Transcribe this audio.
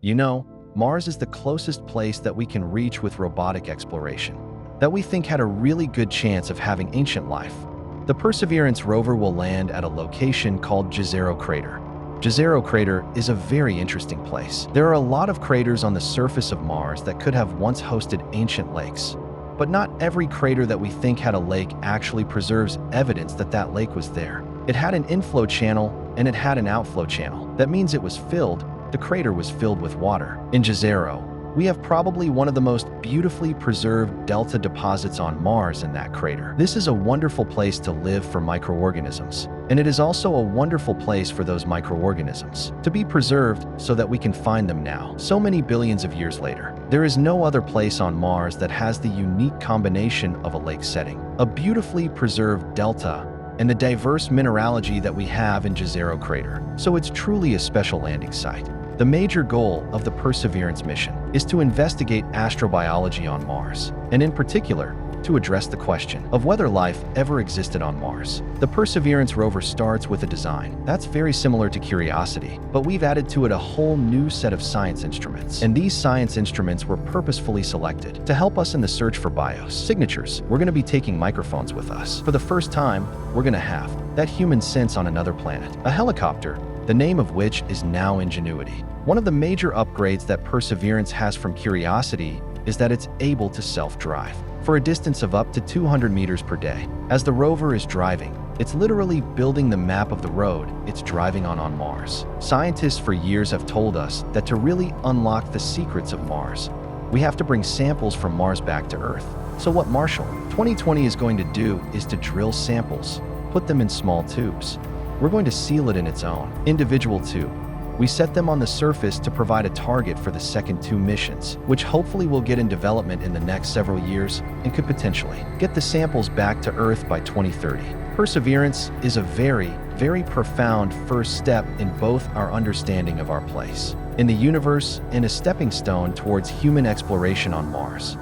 You know, Mars is the closest place that we can reach with robotic exploration, that we think had a really good chance of having ancient life. The Perseverance rover will land at a location called Jezero Crater. Jezero Crater is a very interesting place. There are a lot of craters on the surface of Mars that could have once hosted ancient lakes. But not every crater that we think had a lake actually preserves evidence that that lake was there. It had an inflow channel and it had an outflow channel. That means it was filled. The crater was filled with water. In Jezero, we have probably one of the most beautifully preserved delta deposits on Mars in that crater. This is a wonderful place to live for microorganisms, and it is also a wonderful place for those microorganisms to be preserved so that we can find them now, so many billions of years later. There is no other place on Mars that has the unique combination of a lake setting, a beautifully preserved delta, and the diverse mineralogy that we have in Jezero Crater. So it's truly a special landing site. The major goal of the Perseverance mission is to investigate astrobiology on Mars, and in particular, to address the question of whether life ever existed on Mars. The Perseverance rover starts with a design that's very similar to Curiosity, but we've added to it a whole new set of science instruments. And these science instruments were purposefully selected to help us in the search for biosignatures. We're going to be taking microphones with us. For the first time, we're going to have that human sense on another planet, a helicopter, the name of which is now Ingenuity. One of the major upgrades that Perseverance has from Curiosity is that it's able to self-drive for a distance of up to 200 meters per day. As the rover is driving, it's literally building the map of the road it's driving on Mars. Scientists for years have told us that to really unlock the secrets of Mars, we have to bring samples from Mars back to Earth. So what Marshall 2020 is going to do is to drill samples, put them in small tubes. We're going to seal it in its own individual tube. We set them on the surface to provide a target for the second two missions, which hopefully will get in development in the next several years and could potentially get the samples back to Earth by 2030. Perseverance is a very, very profound first step in both our understanding of our place in the universe and a stepping stone towards human exploration on Mars.